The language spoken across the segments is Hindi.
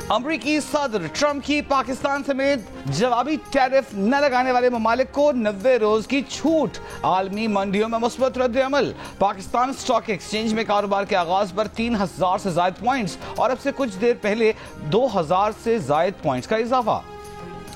अमरीकी सदर ट्रंप की पाकिस्तान समेत जवाबी टैरिफ न लगाने वाले ममालिक को 90 रोज की छूट। आलमी मंडियों में मुस्बत रद्द अमल। पाकिस्तान स्टॉक एक्सचेंज में कारोबार के आगाज पर 3000 से ज्यादा पॉइंट्स और अब से कुछ देर पहले 2000 से ज्यादा पॉइंट्स का इजाफा।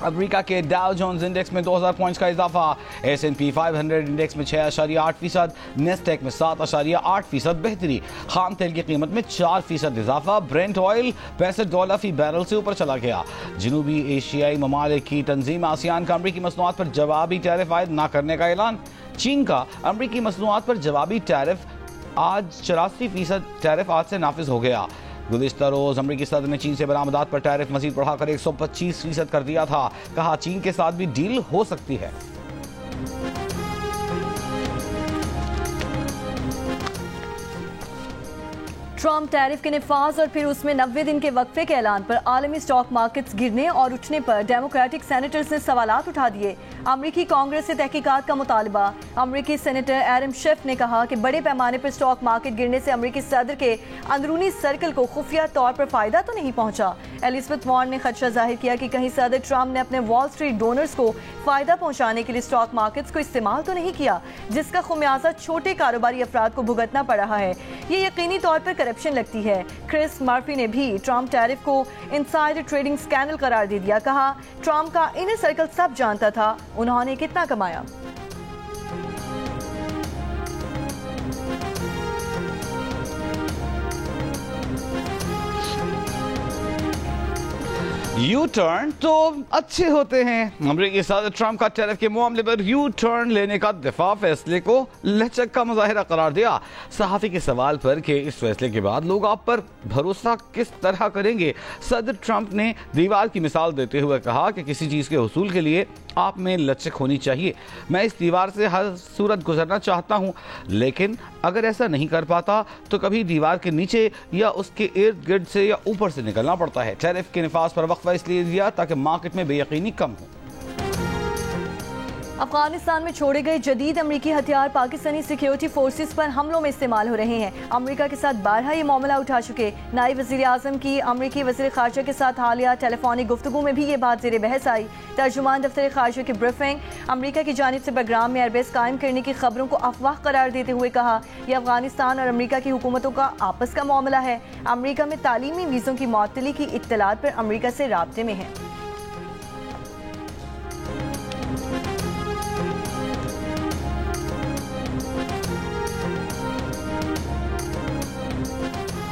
अमेरिका के डाउ जोन्स इंडेक्स में 2000 पॉइंट्स का इजाफा। S&P 500 इंडेक्स में 6.8%, नेस्टेक में 7.8% बेहतरी। खाम तेल की कीमत में 4% इजाफा। ब्रेंट ऑयल $65 फी बैरल से ऊपर चला गया। जनूबी एशियाई ममालिक की तंजीम आसियान का अमरीकी मसनूआत पर जवाबी टैरिफ आयद न करने का ऐलान। चीन का अमरीकी मसनूआत पर जवाबी टैरिफ आज 84% टैरिफ आज से नाफिज हो गया। गुज़िश्ता रोज अमरीकी सदर ने चीन से बरामदात पर टैरिफ मजीद बढ़ाकर 125% कर दिया था। कहा चीन के साथ भी डील हो सकती है। ट्रंप टैरिफ के निफाज और फिर उसमें 90 दिन के वक्फे के ऐलान पर आलमी स्टॉक मार्केट्स गिरने और उठने पर डेमोक्रेटिक सेनेटर्स ने सवालात उठा दिए। अमरीकी कांग्रेस से तहकीकात का मुतालबा। अमरीकी सेनेटर एडम शिफ ने कहा कि बड़े पैमाने पर स्टॉक मार्केट गिरने से अमरीकी सदर के अंदरूनी सर्कल को खुफिया तौर पर फायदा तो नहीं पहुंचा। एलिजाबेथ वार्न ने खदशा जाहिर किया कि कहीं सदर ट्रंप ने अपने वॉल स्ट्रीट डोनर्स को फायदा पहुंचाने के लिए स्टॉक मार्केट्स को इस्तेमाल तो नहीं किया, जिसका खुमियाजा छोटे कारोबारी अफराद को भुगतना पड़ रहा है। ये यकीनी तौर पर करप्शन लगती है। क्रिस मर्फी ने भी ट्रंप टैरिफ को इनसाइडर ट्रेडिंग स्कैंडल करार दे दिया। कहा ट्रंप का इनर सर्कल सब जानता था उन्होंने कितना कमाया। यू टर्न तो अच्छे होते हैं। अमरीकी सदर ट्रंप का टैरिफ के मामले पर यू टर्न लेने का दिफा फैसले को लचक का मुजाहिरा करार दिया। सहाफी के सवाल पर कि इस फैसले के बाद लोग आप पर भरोसा किस तरह करेंगे, सदर ट्रंप ने दीवार की मिसाल देते हुए कहा कि किसी चीज के हुसूल के लिए आप में लचक होनी चाहिए। मैं इस दीवार से हर सूरत गुजरना चाहता हूं, लेकिन अगर ऐसा नहीं कर पाता तो कभी दीवार के नीचे या उसके इर्द गिर्द से या ऊपर से निकलना पड़ता है। टैरिफ के निफाज पर वक्फा इसलिए दिया ताकि मार्केट में बेयकीनी कम हो। अफगानिस्तान में छोड़े गए जदीद अमरीकी हथियार पाकिस्तानी सिक्योरिटी फोर्सेस पर हमलों में इस्तेमाल हो रहे हैं। अमरीका के साथ 12 ये मामला उठा चुके। नायब वज़ीर आज़म की अमरीकी वज़ीर ख़ारजा के साथ हालिया टेलीफोनिक गुफ्तगू में भी ये बात ज़ेर बहस आई। तर्जुमान दफ्तर ख़ारजा की ब्रीफिंग। अमरीका की जानिब से प्रोग्राम में एयरबेस कायम करने की खबरों को अफवाह करार देते हुए कहा यह अफगानिस्तान और अमरीका की हुकूमतों का आपस का मामला है। अमरीका में तालीमी वीज़ों की मुअत्तली की इत्तलात पर अमरीका से राब्ते में है।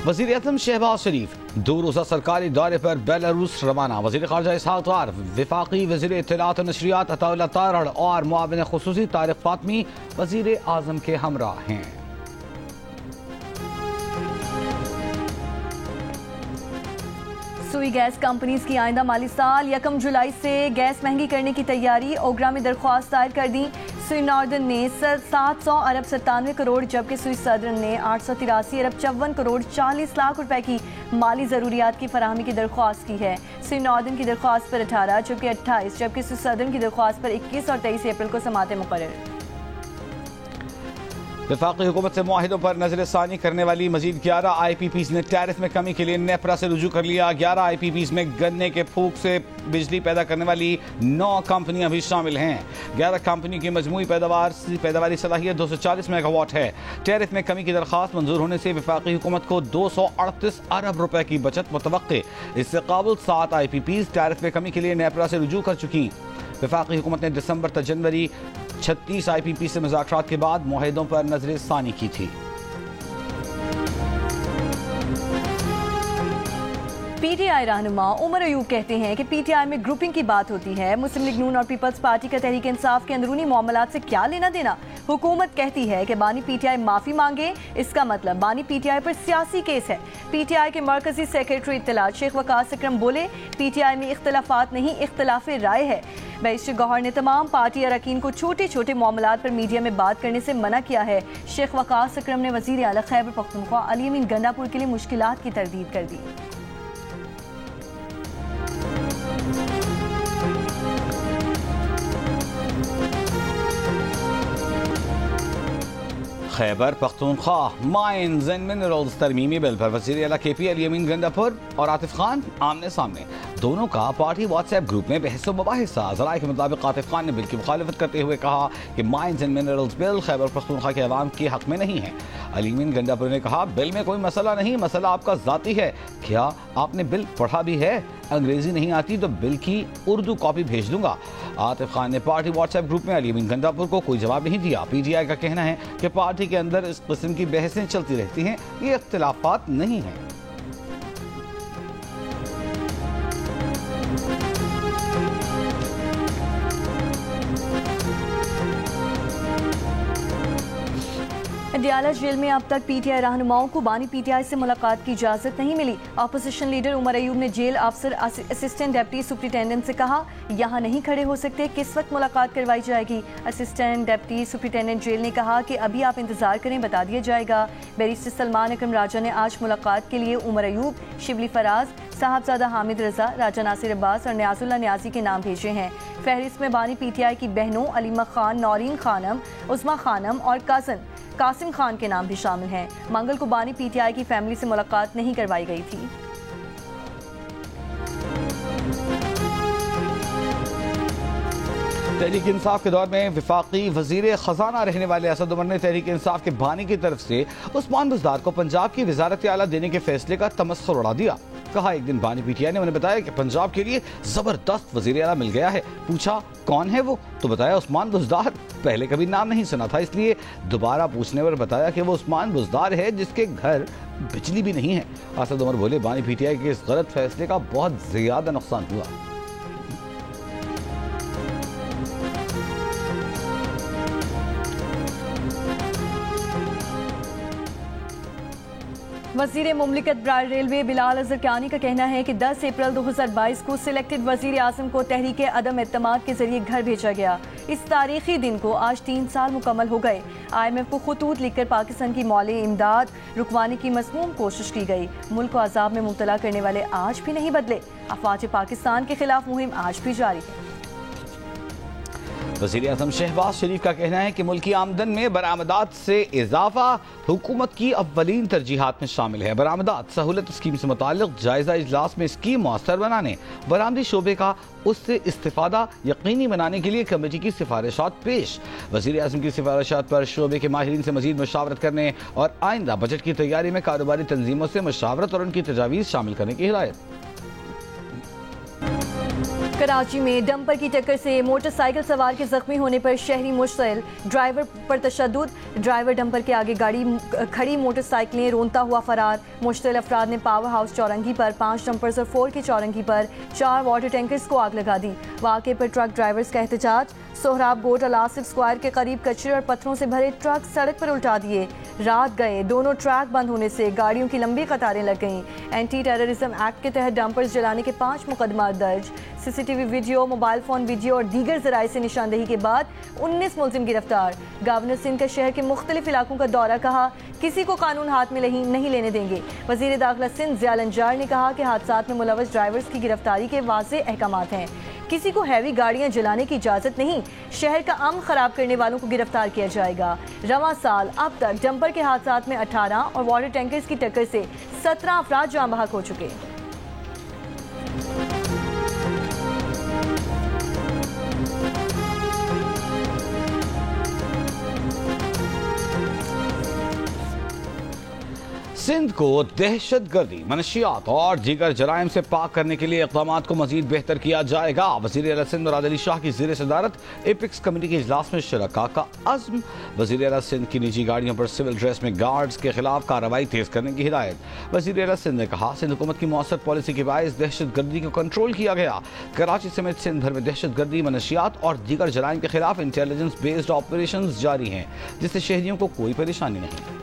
वज़ीर आज़म शहबाज शरीफ 2 रोज़ा सरकारी दौरे पर बेलारूस रवाना। वज़ीर ख़ारजा इसहाक़ डार, वफ़ाक़ी वज़ीर इत्तलात और नशरियात अताउल्लाह तारड़ और मुआविन ख़ुसूसी तारिक़ फ़ातमी वज़ीर आज़म के हमरा हैं। सुई गैस कंपनीज की आइंदा माली साल 1 जुलाई से गैस महंगी करने की तैयारी। ओगरा में दरख्वास्त दायर कर दी। सुई नॉर्दर्न ने 700 अरब 97 करोड़ जबकि सुई सदर्न ने 883 अरब 54 करोड़ 40 लाख रुपए की माली ज़रूरियात की फराहमी की दरख्वास्त की है। सुई नॉर्दर्न की दरख्वास्त पर 18 जबकि 28 जबकि सुई सदर्न की दरख्वास्त पर 21 और 23 अप्रैल को समातें मुकर्रर। वफाकी हुकूमत से मुआहिदों पर नजरसानी करने वाली मजीद 11 IPPs ने टैरिफ में कमी के लिए नेपरा से रुजू कर लिया। 11 IPPs में गन्ने के फूक से बिजली पैदा करने वाली 9 कंपनियां भी शामिल हैं। 11 कंपनी की मजमूई पैदावारी सलाहियत 240 मेगावाट है। टैरिफ में कमी की दरख्वास्त मंजूर होने से वफाकी हुकूमत को 238 अरब रुपए की बचत मुतवक्के। इससे काबुल 7 IPPs टैरिफ में कमी के लिए नेपरा से रुजू कर चुकी। वफाकी हुकूमत ने दिसंबर तक जनवरी 36 IPP से मुज़ाकरात के बाद मुआहिदों पर नजरसानी की थी। PTI रहनुमा उमर अयूब कहते हैं कि PTI में ग्रुपिंग की बात होती है। मुस्लिम लीग नून और पीपल्स पार्टी का तहरीक इंसाफ के अंदरूनी मामलात से क्या लेना देना। हुकूमत कहती है कि बानी PTI माफी मांगे, इसका मतलब बानी PTI पर सियासी केस है। PTI के मरकजी सेक्रेटरी इत्तलात शेख वकास अकरम बोले PTI में इख्तलाफात नहीं इख्तलाफ राय है। बैरिस्टर गौहर ने तमाम पार्टी अरकान को छोटे छोटे मामलात पर मीडिया में बात करने से मना किया है। शेख वकास अकरम ने वजीर आला खैबर पख्तूनख्वा अली अमीन गंडापुर के लिए मुश्किलात की तरदीद कर दी। Khyber Pakhtunkhwa mines and minerals तरमीमी बिल पर वज़ीर आला KP अली अमीन गंडापुर और आतिफ खान आमने सामने। दोनों का पार्टी व्हाट्सएप ग्रुप में बहस व मुबाहिसा। ज़राए के मुताबिक आतिफ खान ने बिल की मुखालिफत करते हुए कहा कि mines and minerals bill Khyber Pakhtunkhwa के अवाम के हक में नहीं है। अली अमीन गंडापुर ने कहा, बिल में कोई मसला नहीं, मसला आपका ज़ाती है। क्या आपने बिल पढ़ा भी है? अंग्रेजी नहीं आती तो बिल की उर्दू कॉपी भेज दूंगा। आतिफ खान ने पार्टी व्हाट्सएप ग्रुप में अली अमीन गंडापुर को कोई जवाब नहीं दिया। PTI का कहना है कि पार्टी के अंदर इस किस्म की बहसें चलती रहती हैं, ये इख्तिलाफात नहीं हैं। अडियाला जेल में अब तक PTI रहनुमाओं को बानी PTI से मुलाकात की इजाजत नहीं मिली। अपोजिशन लीडर उमर अयूब ने जेल अफसर असिस्टेंट डिप्टी सुप्रिंटेंडेंट से कहा, यहाँ नहीं खड़े हो सकते, किस वक्त मुलाकात करवाई जाएगी। असिस्टेंट डिप्टी सुप्रिंटेंडेंट जेल ने कहा कि अभी आप इंतजार करें, बता दिया जाएगा। बैरिस्टर सलमान अकरम राजा ने आज मुलाकात के लिए उमर अयूब, शिबली फराज, साहबजादा हामिद रजा, राजा नासिर अब्बास और न्याजुल्ला न्याजी के नाम भेजे हैं। फहरिस्त में बानी PTI की बहनों अलीमा खान, नौरीन खानम, उस्मा खानम और कज़न कासिम खान के नाम भी शामिल हैं। मंगल को बानी PTI की फैमिली से मुलाकात नहीं करवाई गई थी। तहरीक इंसाफ के दौर में विफाकी वजीर खजाना रहने वाले असद उमर ने तहरीक इंसाफ के बानी की तरफ से उस्मान बुज़दार को पंजाब की वजारत आला देने के फैसले का तमस्खुर उड़ा दिया। कहा, एक दिन बानी PTI ने उन्हें बताया कि पंजाब के लिए जबरदस्त वजीर आला मिल गया है। पूछा कौन है वो, तो बताया उस्मान बुज़दार। पहले कभी नाम नहीं सुना था, इसलिए दोबारा पूछने पर बताया कि वो उस्मान बुज़दार है जिसके घर बिजली भी नहीं है। असद उमर बोले, बानी PTI के इस गलत फैसले का बहुत ज्यादा नुकसान हुआ। वज़ीर मुमलिकत बराए रेलवे बिलाल अज़रकानी का कहना है कि 10 अप्रैल 2022 को सिलेक्टेड वज़ीर आज़म को तहरीक अदम एतमाद के जरिए घर भेजा गया। इस तारीखी दिन को आज 3 साल मुकम्मल हो गए। IMF को खतूत लिखकर पाकिस्तान की मौली इमदाद रुकवाने की मज़मूम कोशिश की गई। मुल्क को अजाब में मुब्तला करने वाले आज भी नहीं बदले। अफवाज पाकिस्तान के खिलाफ मुहिम आज भी जारी है। वज़ीर आज़म शहबाज शरीफ का कहना है कि मुल्की आमदन में बरामदात से इजाफा हुकूमत की अव्वलीन तरजीहात में शामिल है। बरामदात सहूलत स्कीम से मुताल्लिक जायजा इजलास में स्कीम मौसर बनाने, बरामदी शोबे का उससे इस्तिफादा यकीनी बनाने के लिए कमेटी की सिफारिशात पेश। वज़ीर आज़म की सिफारिशात पर शोबे के माहिरीन से मजीद मुशावरत करने और आइंदा बजट की तैयारी में कारोबारी तंजीमों से मुशावरत और उनकी तजावीज़ शामिल करने की हिदायत। कराची में डंपर की टक्कर से मोटरसाइकिल सवार के जख्मी होने पर शहरी मुश्तिल, ड्राइवर पर तशद्दुद। ड्राइवर डंपर के आगे गाड़ी खड़ी मोटरसाइकिलें रोनता हुआ फरार। मुश्तिल अफराद ने पावर हाउस चौरंगी पर 5 डंपर्स और 4 की चौरंगी पर 4 वाटर टैंकर्स को आग लगा दी। वाक़े पर ट्रक ड्राइवर्स का एहतजाज। सोहराब गोट अल आसिफ स्क्वायर के करीब कचरे और पत्थरों से भरे ट्रक सड़क पर उल्टा दिए। रात गए, दोनों ट्रैक बंद होने से गाड़ियों की लंबी कतारें लग गईं। एंटी टेररिज्म एक्ट के तहत डंपर्स जलाने के 5 मुकदमा दर्ज। CCTV video, mobile phone video और दीगर जराए से निशानदेही के बाद 19 मुलजिम गिरफ्तार। गवर्नर सिंध का शहर के मुख्तलिफ इलाकों का दौरा, कहा किसी को कानून हाथ में नहीं लेने देंगे। वजीर दाखिला सिंध ज़िया लंजार ने कहा कि हादसात में मुलव्वस ड्राइवर्स की गिरफ्तारी के वाज़ेह अहकामात हैं। किसी को हैवी गाड़ियां जलाने की इजाजत नहीं। शहर का अमन खराब करने वालों को गिरफ्तार किया जाएगा। रवां साल अब तक डंपर के हादसात में 18 और वाटर टैंकर्स की टक्कर से 17 अफराद जान बहक हो चुके। सिंध को दहशत गर्दी, मनशियात और दीगर जराइम से पाक करने के लिए इक़दामात को मजीद बेहतर किया जाएगा। वज़ीर आला सिंध मुराद अली शाह की ज़ेर सदारत एपिक्स कमेटी के इजलास में शरका का अज़्म। वज़ीर आला सिंध की निजी गाड़ियों पर सिविल ड्रेस में गार्ड्स के खिलाफ कार्रवाई तेज करने की हिदायत। वज़ीर आला सिंध ने कहा, सिंध हुकूमत की मौसर पॉलिसी के बायस दहशत गर्दी को कंट्रोल किया गया। कराची समेत सिंध भर में दहशत गर्दी, मनशियात और दीगर जराइम के खिलाफ इंटेलिजेंस बेस्ड ऑपरेशन जारी हैं, जिससे शहरियों को कोई परेशानी नहीं।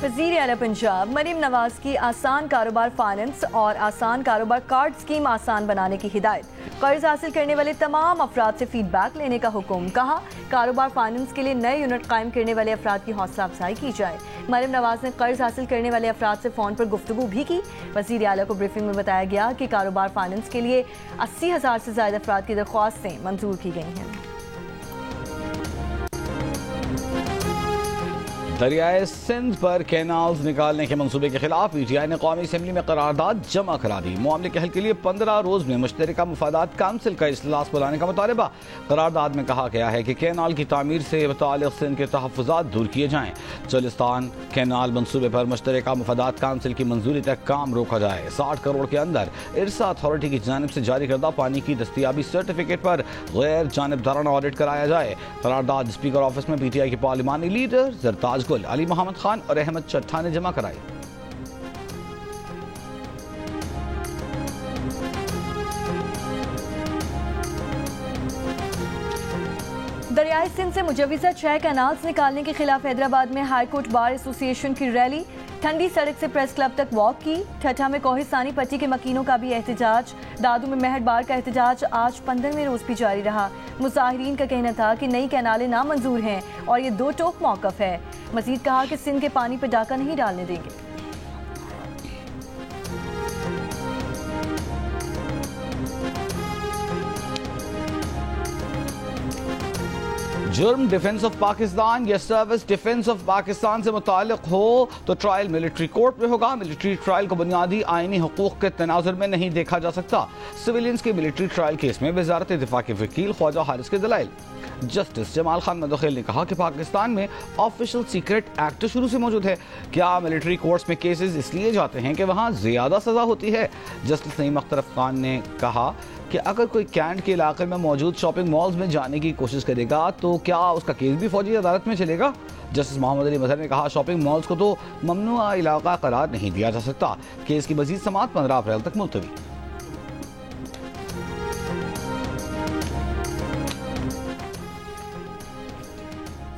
वज़ीर आला पंजाब मरीम नवाज की आसान कारोबार फाइनेंस और आसान कारोबार कार्ड स्कीम आसान बनाने की हिदायत। कर्ज हासिल करने वाले तमाम अफराद से फीडबैक लेने का हुक्म। कहा कारोबार फाइनेंस के लिए नए यूनिट कायम करने वाले अफराद की हौसला अफजाई की जाए। मरियम नवाज ने कर्ज हासिल करने वाले अफराद से फोन पर गुफ्तगू भी की। वज़ीर आला को ब्रीफिंग में बताया गया कि कारोबार फाइनेंस के लिए 80,000 से ज्यादा अफराद की दरख्वास्तें मंजूर की गई हैं। दरियाए सिंध पर कैनाल्स निकालने के मंसूबे के खिलाफ पीटीआई ने कौमी असम्बली में करारदाद जमा करा दी। मामले के हल के लिए 15 रोज में मुश्तरका मुफादात काउंसिल का इजलास बुलाने का मुतालबा। करारदाद में कहा गया है कि कैनाल की तामीर से मुताल्लिक़ सिंध के तहफ़्फ़ुज़ात दूर किए जाएँ। चलिस्तान कैनाल मंसूबे पर मुश्तरका मुफादात काउंसिल की मंजूरी तक काम रोका जाए। 60 करोड़ के अंदर इरसा अथॉरिटी की जानिब से जारी करदा पानी की दस्तियाबी सर्टिफिकेट पर गैर जानिबदाराना ऑडिट कराया जाए। करारदाद स्पीकर ऑफिस में पीटीआई के पार्लिमानी लीडर जरताज गुल, अली मोहम्मद खान और अहमद चट्टा ने जमा कराई। दरियाई सिंध से मुजव्विज़ा 6 कैनाल्स निकालने के खिलाफ हैदराबाद में हाईकोर्ट बार एसोसिएशन की रैली। ठंडी सड़क से प्रेस क्लब तक वॉक की। ठठा में कोहिस्तानी पट्टी के मकीनों का भी एहतजाज। दादू में महड बार का एहतजाज आज 15वें रोज भी जारी रहा। मुजाहिरीन का कहना था कि नई कैनालें नामंजूर हैं और ये दो टोक मौकफ है। मजीद कहा कि सिंध के पानी पर डाका नहीं डालने देंगे। जुर्म डिफेंस ऑफ पाकिस्तान या सर्विस डिफेंस ऑफ पाकिस्तान से मुताल्लिक हो तो ट्रायल मिलिट्री कोर्ट में होगा। मिलिट्री ट्रायल को बुनियादी आईनी हुकूक के तनाजुर में नहीं देखा जा सकता। सिविलियंस के मिलिट्री ट्रायल केस में वजारत दिफा के वकील ख्वाजा हारिस के दलाइल। जस्टिस जमाल खान मंदोखेल ने कहा कि पाकिस्तान में ऑफिशियल सीक्रेट एक्ट शुरू से मौजूद है। क्या मिलिट्री कोर्ट्स में केसेस इसलिए जाते हैं कि वहाँ ज्यादा सजा होती है? जस्टिस नईम अख्तर खान ने कहा कि अगर कोई कैंट के इलाके में मौजूद शॉपिंग मॉल्स में जाने की कोशिश करेगा तो क्या उसका केस भी फौजी अदालत में चलेगा? जस्टिस मोहम्मद अली मजहर ने कहा शॉपिंग मॉल्स को तो ममनुआ इलाका करार नहीं दिया जा सकता। केस की मजीद समाअत 15 अप्रैल तक मुलतवी।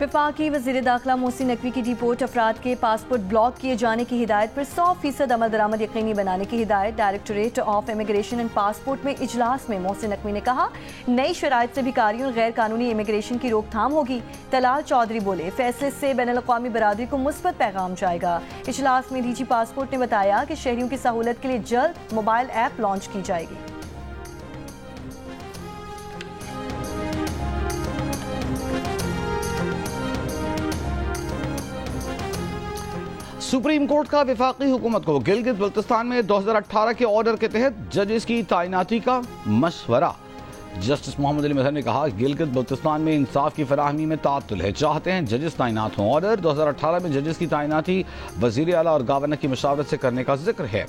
वफाकी वज़ीर दाखिला मोहसिन नकवी की रिपोर्ट अफराद के पासपोर्ट ब्लॉक किए जाने की हिदायत पर 100% अमल दरामद यकीनी बनाने की हिदायत। Directorate of immigration and passport में इजलास में मोहसिन नकवी ने कहा नई शराइत से भिखारियों और गैर कानूनी इमिग्रेशन की रोकथाम होगी। तलाल चौधरी बोले फैसले से बैनुल-अक़वामी बरादरी को मुस्बत पैगाम जाएगा। इजलास में डीजी पासपोर्ट ने बताया कि शहरियों की सहूलत के लिए जल्द मोबाइल ऐप लॉन्च की जाएगी। सुप्रीम कोर्ट का वफाकी हुकूमत को गिलगित बल्तिस्तान में 2018 के ऑर्डर के तहत जजेस की तैनाती का मशवरा। जस्टिस मोहम्मद अली मजहर ने कहा गिलगित बल्तिस्तान में इंसाफ की फराहमी में तातुल है, चाहते हैं जजेस तैनात हों। ऑर्डर 2018 में जजेस की तैनाती वजीर आला और गवर्नर की मशावरत से करने का जिक्र है।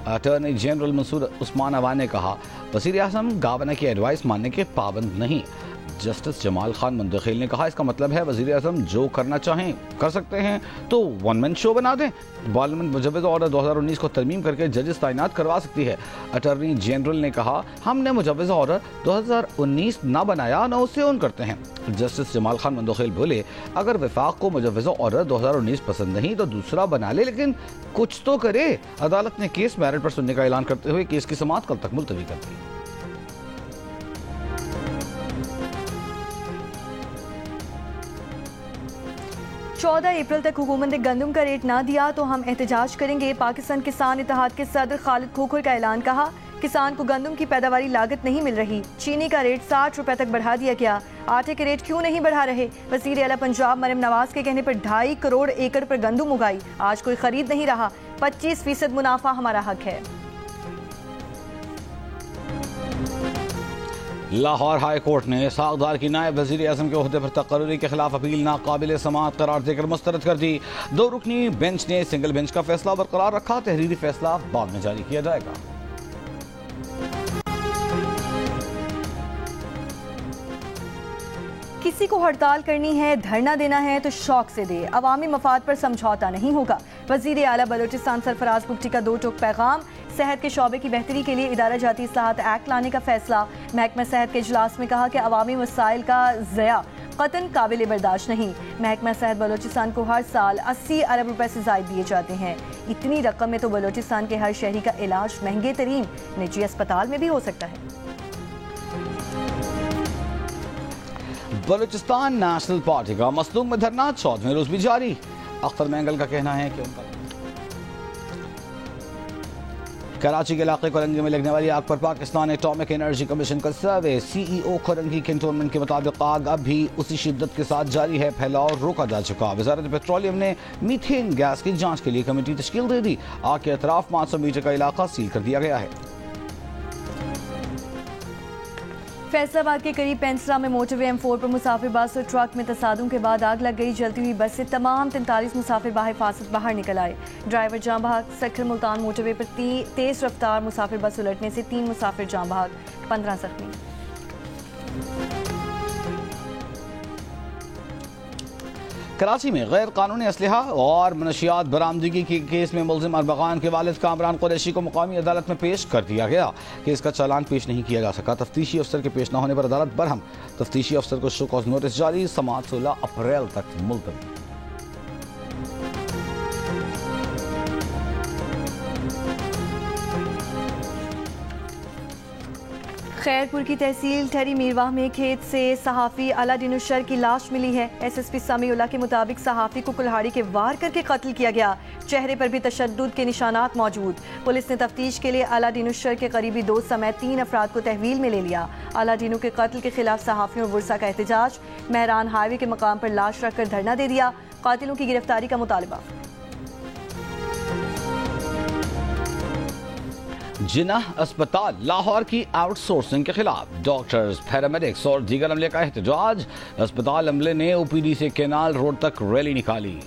अटॉर्नी जनरल मंसूर उस्मान अवान ने कहा वज़ीर आज़म गवर्नर की एडवाइस मानने के पाबंद नहीं। जस्टिस जमाल खान मंदोखेल ने कहा इसका मतलब है वज़ीर आज़म जो करना चाहें कर सकते हैं, तो वन मैन शो बना दें। पार्लियामेंट मुजव्विज़ ऑर्डर 2019 को तरमीम करके जजेस तैनात करवा सकती है। अटॉर्नी जनरल ने कहा हमने मुजव्विज़ ऑर्डर 2019 ना बनाया ना उसे ऑन करते हैं। जस्टिस जमाल खान मंदोखेल बोले अगर वफाक को मुजव्विज़ ऑर्डर 2019 पसंद नहीं तो दूसरा बना ले, लेकिन कुछ तो करे। अदालत ने केस मेरिट पर सुनने का ऐलान करते हुए केस की समाअत कल तक मुलतवी कर दी। 14 अप्रैल तक हुकूमत ने गंदम का रेट ना दिया तो हम एहतजाज करेंगे। पाकिस्तान किसान इत्तेहाद के सदर खालिद खोखर का ऐलान। कहा किसान को गंदम की पैदावारी लागत नहीं मिल रही। चीनी का रेट 60 रुपए तक बढ़ा दिया गया। आटे के रेट क्यों नहीं बढ़ा रहे? वज़ीर आला पंजाब मरियम नवाज के कहने पर 2.5 करोड़ एकड़ पर गंदम उगाई, आज कोई खरीद नहीं रहा। 25% मुनाफा हमारा हक है। लाहौर हाई कोर्ट ने सागदार की नायब वज़ीर आज़म के ओहदे पर तकर्री के खिलाफ अपील नाकाबिल समाअत करार देकर मुस्तरद कर दी। 2 रुकनी बेंच ने सिंगल बेंच का फैसला बरकरार रखा। तहरीरी फैसला बाद में जारी किया जाएगा। किसी को हड़ताल करनी है, धरना देना है तो शौक से दे, अवामी मफाद पर समझौता नहीं होगा। वज़ीर आला बलोचिस्तान सरफराज बुगटी का 2 टोक पैगाम। सेहत के शोबे की बेहतरी के लिए इदारा जाती इस्लाहात एक्ट लाने का फैसला। महकमा सेहत के इजलास में कहा कि अवामी वसाइल का ज़या कतन काबिल बर्दाश्त नहीं। महकमा सेहत बलोचिस्तान को हर साल 80 अरब रुपए से ज़ायद दिए जाते हैं। इतनी रकम में तो बलोचिस्तान के हर शहरी का इलाज महंगे तरीन निजी अस्पताल में भी हो सकता है। बलूचिस्तान नेशनल पार्टी का मसलूम में धरना 14वें रोज भी जारी। अख्तर मैंगल का कहना है कि उनका कराची के इलाके कोरंगी में लगने वाली आग पर पाकिस्तान एटॉमिक एनर्जी कमीशन का सर्वे। सीईओ कोरंगी कैंटोनमेंट के मुताबिक आग अब भी उसी शिद्दत के साथ जारी है, फैलाव रोका जा चुका। वजारत पेट्रोलियम ने मीथेन गैस की जांच के लिए कमेटी तश्कील दे दी। आग के अतराफ 500 मीटर का इलाका सील कर दिया गया है। फैसलाबाद के करीब पेंसरा में मोटरवे M4 पर मुसाफिर बस और ट्रक में तसादुम के बाद आग लग गई। जलती हुई बस से तमाम 43 मुसाफिर बाहिफाजत बाहर निकल आए। ड्राइवर जाँ बहक। सखर मुल्तान मोटरवे पर तेज रफ्तार मुसाफिर बस उलटने से 3 मुसाफिर जाँ बहक, 15 जख्मी। कराची में गैर कानूनी असलहा और मनशियात बरामदगी के केस में मुलजिम अरबगान के वालिद कामरान कुरैशी को मुकामी अदालत में पेश कर दिया गया। केस का चालान पेश नहीं किया जा सका। तफ्तीशी अफसर के पेश न होने पर अदालत बरहम। तफ्तीशी अफसर को शो कॉज नोटिस जारी। समाअत 16 अप्रैल तक मुलतवी। खैरपुर की तहसील ठहरी मीरवाह में खेत से सहाफ़ी अलादीनुशर की लाश मिली है। SSP समीउल्लाह के मुताबिक सहाफ़ी को कुल्हाड़ी के वार करके कत्ल किया गया। चेहरे पर भी तशद्दुद के निशानात मौजूद। पुलिस ने तफ्तीश के लिए अलादीनुशर के करीबी दोस्त समेत 3 अफराद को तहवील में ले लिया। अलादीनु के कत्ल के खिलाफ सहाफ़ियों और वर्सा का एहतजाज। महरान हाईवे के मकाम पर लाश रखकर धरना दे दिया। कातिलों की गिरफ्तारी का मुतालबा। जिन्ना अस्पताल लाहौर की आउटसोर्सिंग के खिलाफ डॉक्टर्स, पैरामेडिक्स और दीगर अमले का एहतजाज। अस्पताल अमले ने OPD से केनाल रोड तक रैली निकाली।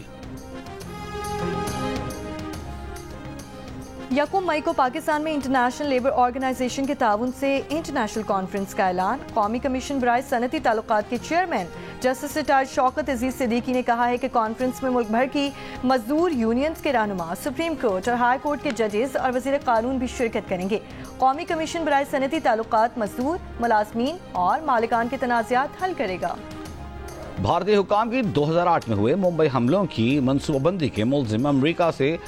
यकम मई को पाकिस्तान में इंटरनेशनल लेबर ऑर्गेनाइजेशन के ताउन से इंटरनेशनल कॉन्फ्रेंस का ऐलान। कौमी कमीशन बराए सनती ताल्लुकात के चेयरमैन जस्टिस रिटायर्ड शौकत अजीज सिद्दीकी ने कहा है कि कॉन्फ्रेंस में मुल्क भर की मजदूर यूनियंस के रहनुमा, सुप्रीम कोर्ट और हाई कोर्ट के जजेस और वजीर कानून भी शिरकत करेंगे। कौमी कमीशन बराए सनती ताल्लुकात मजदूर, मुलाजमीन और मालिकान के तनाज़ात हल करेगा। भारतीय हुकाम की 2008 में हुए मुंबई हमलों की मनसूबाबंदी के मुलजिम अमरीका से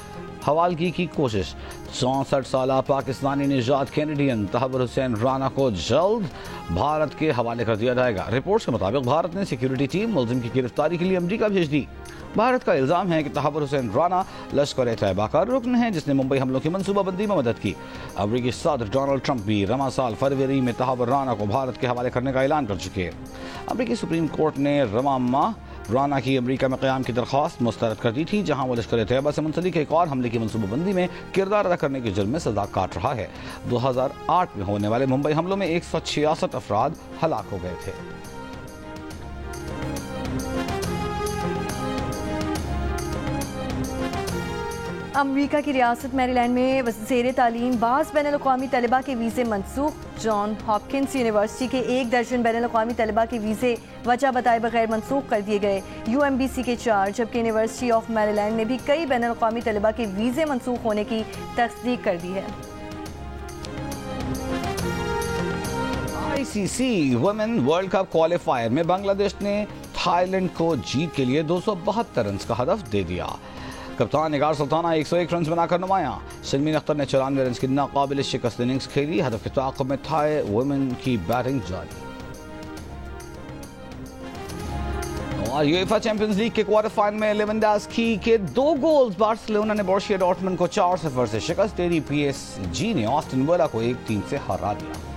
हवालगी की कोशिश। 64 साल पाकिस्तानी निजात कैनेडियन तहव्वुर हुसैन राना को जल्द भारत के हवाले कर दिया जाएगा। रिपोर्ट्स के मुताबिक भारत ने सिक्योरिटी टीम मुलजिम की गिरफ्तारी के लिए अमरीका भेज दी। भारत का इल्जाम है कि तहव्वुर हुसैन राना लश्कर तैयबा का रुकन है, जिसने मुंबई हमलों की मनसूबाबंदी में मदद की। अमरीकी सदर डोनाल्ड ट्रंप भी रवां साल फरवरी में तहव्वुर राना को भारत के हवाले करने का ऐलान कर चुके हैं। अमरीकी सुप्रीम कोर्ट ने रवां माह राना की अमरीका में क़याम की दरख्वास्त मुस्तरद कर दी थी, जहां वो लश्कर तैयबा से मुंसलिक एक और हमले की मनसूबाबंदी में किरदार अदा करने के जुर्म में सजा काट रहा है। 2008 में होने वाले मुंबई हमलों में 166 अफराद हलाक हो गए थे। अमरीका की रियासत मैरीलैंड में वज़ीर तालीम बाज़ बैनुल-अक़वामी तलबा के वीज़े मनसूख। जॉन हॉपकिंस यूनिवर्सिटी के 1 दर्जन बैनुल-अक़वामी तलबा के वीज़े वजह बताए बगैर मनसूख कर दिए गए। UMBC के 4, जबकि यूनिवर्सिटी ऑफ मैरीलैंड ने भी कई बैनुल-अक़वामी तलबा के वीज़े मनसूख होने की तस्दीक कर दी है। ICC women world cup qualifier में बांग्लादेश ने थाईलैंड को जीत के लिए 272 रन का हदफ दे दिया। कप्तान निगार सुल्ताना 101 रन बनाकर नुमाया। शर्मीन अख्तर ने 94 रन की नाकाबिल शिकस्त इनिंग्स खेली। हदफ के ताक़ुब में थाई वुमेन की बैटिंग जारी। और यूएफा चैंपियंस लीग के क्वार्टर फाइनल में लेवेंडोव्स्की के 2 गोल्स। बार्सिलोना ने बोरुसिया डॉर्टमुंड को 4-0 से शिकस्त दे दी। PSG ने ऑस्टन विला को 1-3 से हरा दिया।